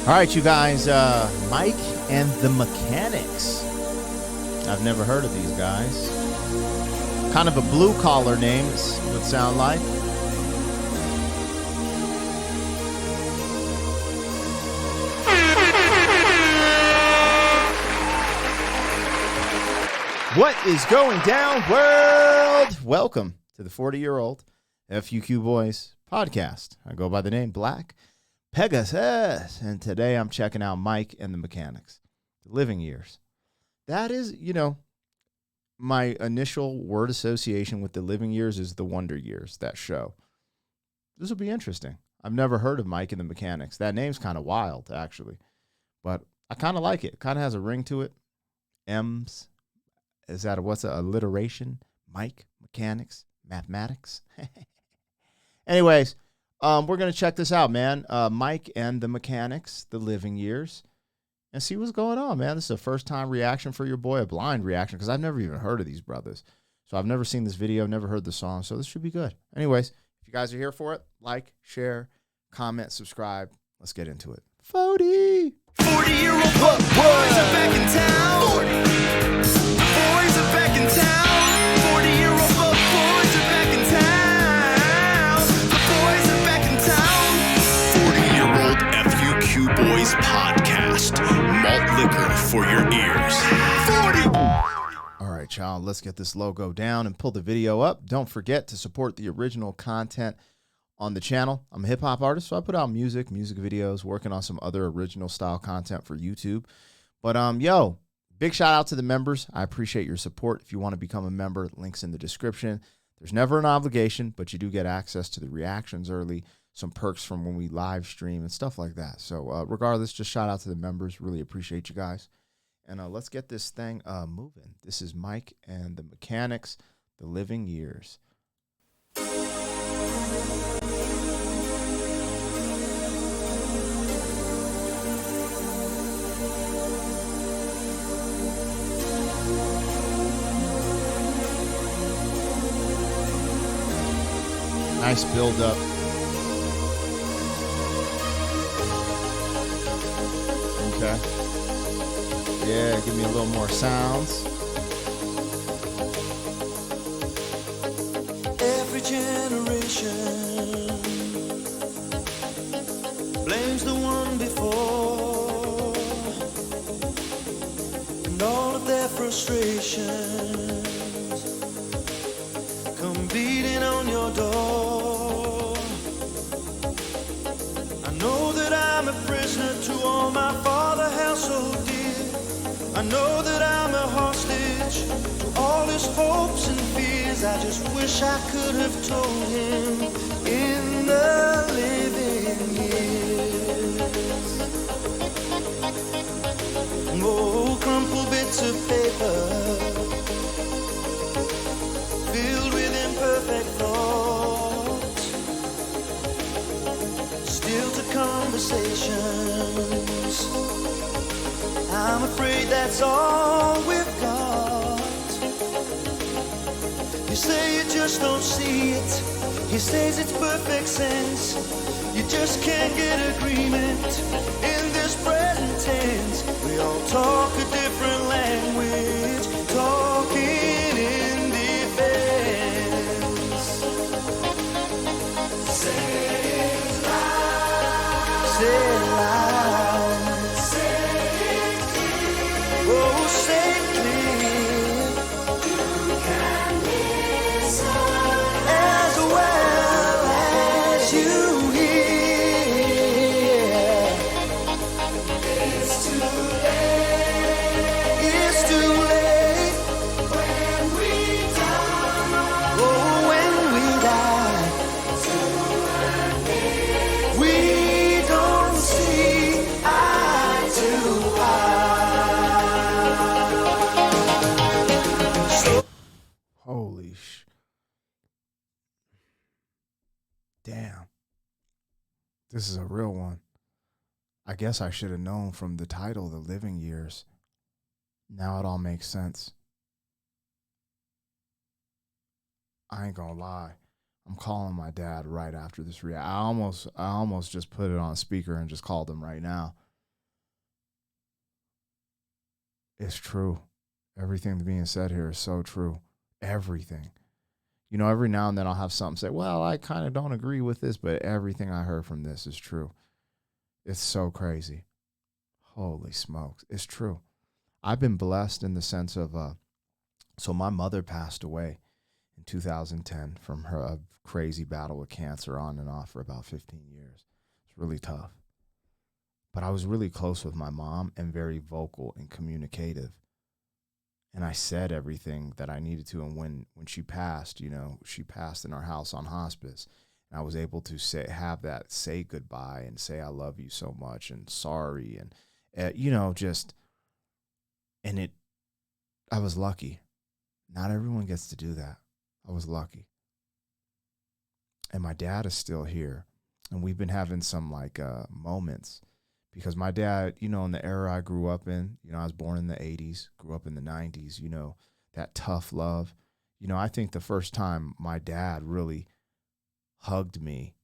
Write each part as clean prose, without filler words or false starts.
All right, you guys, Mike and the Mechanics. I've never heard of these guys. Kind of a blue-collar name, it would sound like. What is going down, world? Welcome to the 40-year-old FUQ Boys podcast. I go by the name Black Pegasus, and today I'm checking out Mike and the Mechanics, the living years. That is, my initial word association with the living years is the Wonder Years, that show. This will be interesting. I've never heard of Mike and the Mechanics. That name's kind of wild, actually, but I kind of like it. It kind of has a ring to it. M's. Is that what's a alliteration? Mike, Mechanics, Mathematics. Anyways, we're going to check this out, man. Mike and the Mechanics, the living years, and see what's going on, man. This is a first-time reaction for your boy, a blind reaction, because I've never even heard of these brothers. So I've never seen this video, never heard the song, so this should be good. Anyways, if you guys are here for it, like, share, comment, subscribe. Let's get into it. 40! 40-year-old boys are back in town. 40. The boys are back in town. 40-year-old boys are back in town. The boys are back in town. 40-year-old FUQ Boys podcast. Malt liquor for your ears. 40. All right, y'all, let's get this logo down and pull the video up. Don't forget to support the original content on the channel. I'm a hip-hop artist, so I put out music videos, working on some other original style content for YouTube. But, big shout out to the members. I appreciate your support. If you want to become a member, links in the description. There's never an obligation, but you do get access to the reactions early, some perks from when we live stream and stuff like that. So regardless, just shout out to the members. Really appreciate you guys. And let's get this thing moving. This is Mike and the Mechanics, the living years. Nice build up. Okay. Yeah, give me a little more sounds. Every generation blames the one before, and all of their frustrations come beating on your door. I know that I'm a prisoner to all my father held so dear. I know that I'm a hostage to all his hopes and fears. I just wish I could have told him in the living years. Oh, crumpled bits of paper filled with imperfect thoughts, still to conversations. I'm afraid that's all we've got. You say you just don't see it. He says it's perfect sense. You just can't get agreement in this present tense. We all talk a different language, talking in defense. Say it loud. Say it loud. Oh, say it clear. You can listen as well as you hear. It's too late. It's too late. When we die. Oh, when we die. We don't see eye to eye. Holy damn. This is a real one. I guess I should have known from the title, The Living Years. Now it all makes sense. I ain't gonna lie. I'm calling my dad right after this I almost just put it on speaker and just called him right now. It's true. Everything being said here is so true. Everything. You know, every now and then I'll have something say, well, I kind of don't agree with this, but everything I heard from this is true. It's so crazy. Holy smokes. It's true. I've been blessed in the sense of, so my mother passed away in 2010 from her crazy battle with cancer on and off for about 15 years. It's really tough. But I was really close with my mom and very vocal and communicative. And I said everything that I needed to. And when she passed, you know, she passed in our house on hospice. And I was able to say goodbye and say I love you so much and sorry. And, you know, I was lucky. Not everyone gets to do that. I was lucky. And my dad is still here. And we've been having some moments. Because my dad, you know, in the era I grew up in, you know, I was born in the 80s, grew up in the 90s, you know, that tough love. You know, I think the first time my dad really hugged me,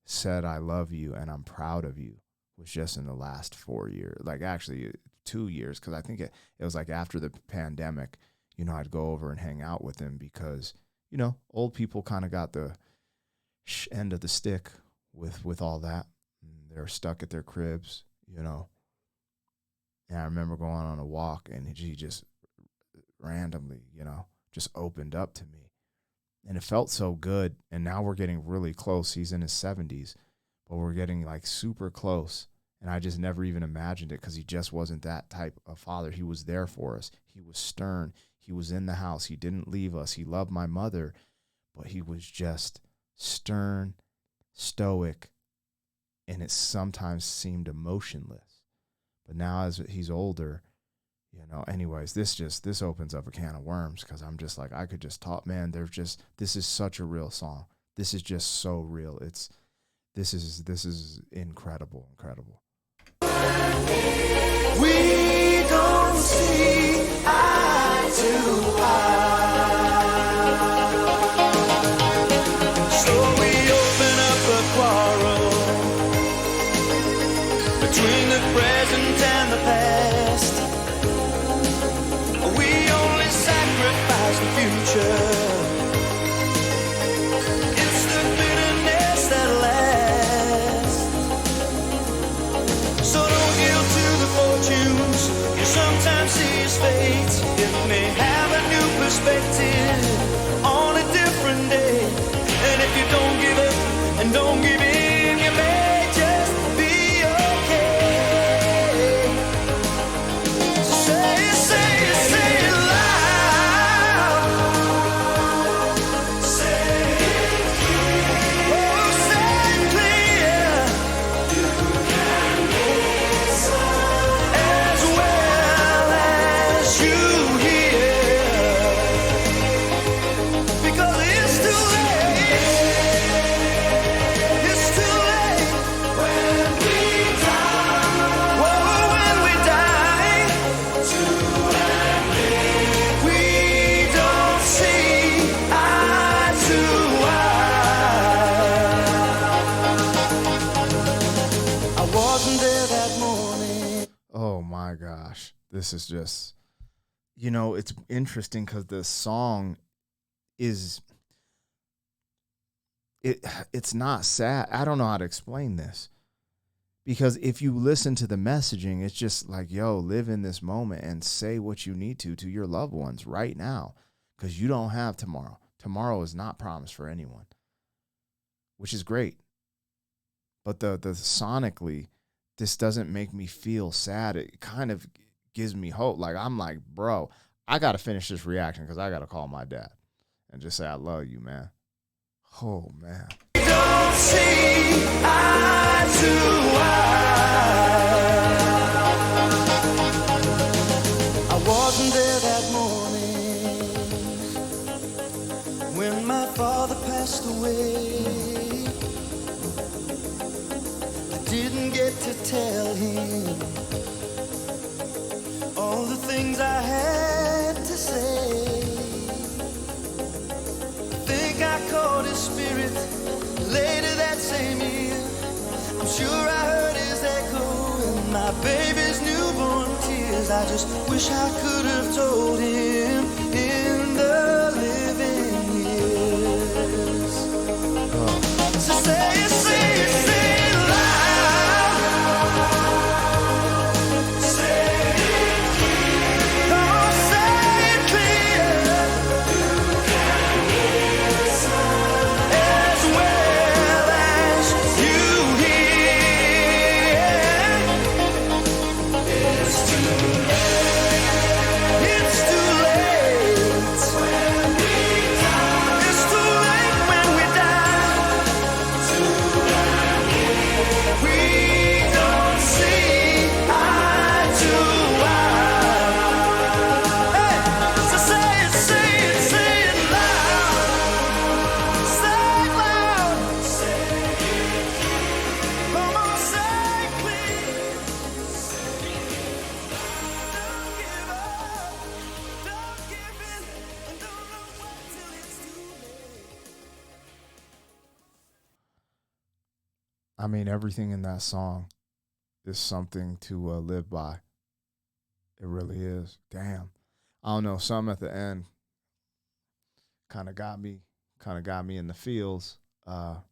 said, I love you and I'm proud of you, was just in the last 4 years, actually 2 years, because I think it was after the pandemic, you know, I'd go over and hang out with him because, you know, old people kind of got the end of the stick with all that. They're stuck at their cribs. You know, and I remember going on a walk and he just randomly, you know, just opened up to me and it felt so good. And now we're getting really close. He's in his 70s, but we're getting super close. And I just never even imagined it because he just wasn't that type of father. He was there for us. He was stern. He was in the house. He didn't leave us. He loved my mother, but he was just stern, stoic, and it sometimes seemed emotionless. But now as he's older, you know, anyways, this opens up a can of worms because I'm just I could just talk, man, this is such a real song. This is just so real. This is incredible. We don't see eye to eye. So we open up a quarrel between the present and the past. We only sacrifice the future. It's the bitterness that lasts. So don't yield to the fortunes you sometimes see as fate. It may have a new perspective on a different day. And if you don't give up and don't give in, you may just be okay. So say it loud. Say it clear. Oh, say it clear. You can listen as well as you hear. Because it's too late. It's too late when we die. Whoa, when we die. To admit we don't see eye to eye. I wasn't there that morning. Oh my gosh. This is just, you know, it's interesting because the song it's not sad. I don't know how to explain this. Because if you listen to the messaging, it's just yo, live in this moment and say what you need to your loved ones right now. Because you don't have tomorrow. Tomorrow is not promised for anyone. Which is great. But the sonically, this doesn't make me feel sad. It kind of gives me hope. I'm bro, I got to finish this reaction because I got to call my dad and just say, I love you, man. Oh, man. Don't see eye to eye. I wasn't there that morning when my father passed away. I didn't get to tell him all the things I had to say. Think I caught his spirit later that same year. I'm sure I heard his echo in my baby's newborn tears. says, I just wish I could have told him in the living years. So say it, say it, say it loud. Say it clear. Oh, say it clear. You can hear the sun as well as you hear. It's too late. It's too late when we die. It's too late when we die. We don't see eye to eye. Hey, so say it, say it, say it loud. Say it loud. Say it clear. Come on, say it clear. Don't give up. Don't give in. And don't look back till it's too late. I mean, everything in that song is something to live by. It really is. Damn. I don't know. Some at the end kind of got me in the feels. Damn.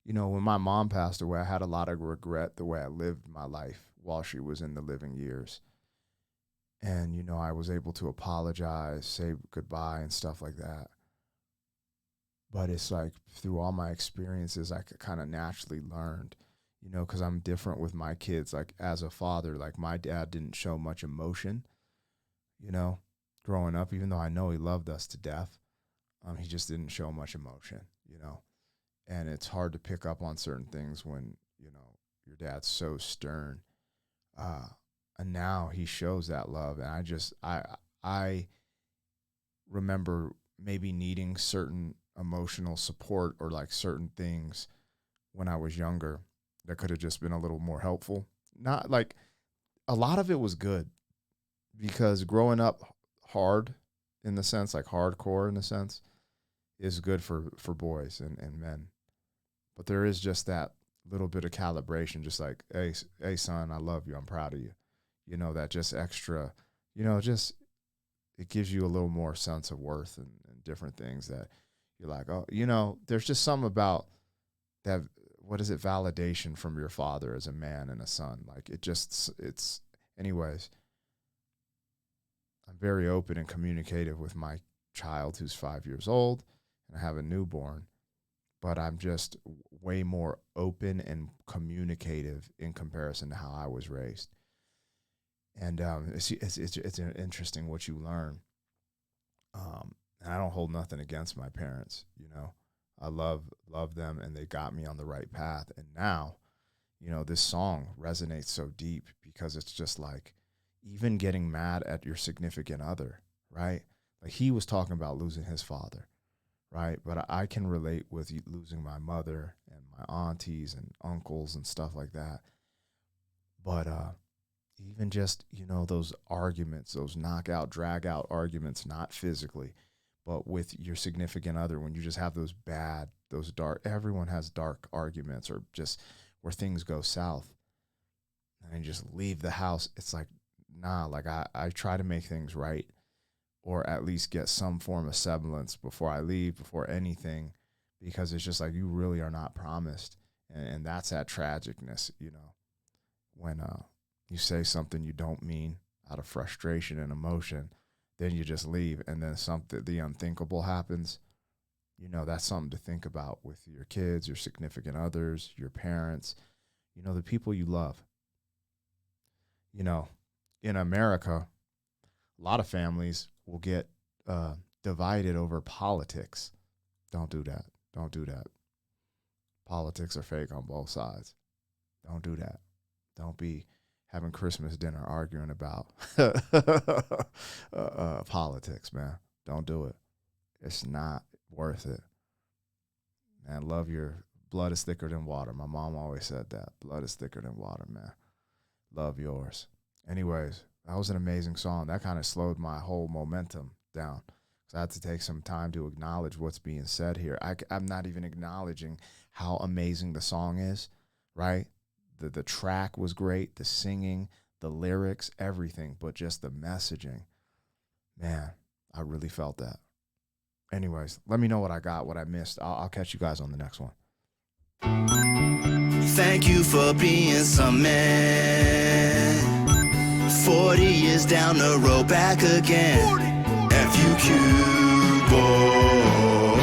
You know, when my mom passed away, I had a lot of regret the way I lived my life while she was in the living years. And, you know, I was able to apologize, say goodbye and stuff like that. But it's like through all my experiences, I kind of naturally learned, you know, because I'm different with my kids. Like as a father, like my dad didn't show much emotion, you know, growing up, even though I know he loved us to death. He just didn't show much emotion, you know. And it's hard to pick up on certain things when, you know, your dad's so stern. And now he shows that love. And I remember maybe needing certain emotional support or like certain things when I was younger that could have just been a little more helpful. Not like a lot of it was good because growing up hard in the sense, like hardcore in the sense, is good for boys and men. But there is just that little bit of calibration, just like, hey, son, I love you. I'm proud of you. You know, that just extra, you know, just it gives you a little more sense of worth and different things that you're like, oh, you know, there's just something about that. What is it? Validation from your father as a man and a son. Like it's anyways. I'm very open and communicative with my child who's 5 years old and I have a newborn, but I'm just way more open and communicative in comparison to how I was raised. And it's interesting what you learn. And I don't hold nothing against my parents, you know. I love them, and they got me on the right path. And now, you know, this song resonates so deep because it's just like even getting mad at your significant other, right? Like he was talking about losing his father, right? But I can relate with losing my mother and my aunties and uncles and stuff like that. But even just, you know, those arguments, those knockout, drag out arguments, not physically, but with your significant other, when you just have those dark, everyone has dark arguments or just where things go south and you just leave the house. It's like, nah, like I try to make things right or at least get some form of semblance before I leave, before anything, because it's just like you really are not promised. And that's that tragicness, you know, when you say something you don't mean out of frustration and emotion, then you just leave, and then the unthinkable happens. You know, that's something to think about with your kids, your significant others, your parents, you know, the people you love. You know, in America, a lot of families will get divided over politics. Don't do that. Don't do that. Politics are fake on both sides. Don't do that. Don't be having Christmas dinner arguing about politics, man. Don't do it. It's not worth it. Man, love your blood is thicker than water. My mom always said that. Blood is thicker than water, man. Love yours. Anyways, that was an amazing song. That kind of slowed my whole momentum down So I had to take some time to acknowledge what's being said here. I'm not even acknowledging how amazing the song is, right? The track was great, the singing, the lyrics, everything, but just the messaging. Man, I really felt that. Anyways, let me know what I got, what I missed. I'll catch you guys on the next one. Thank you for being some man. 40 years down the road, back again. FUQ boy.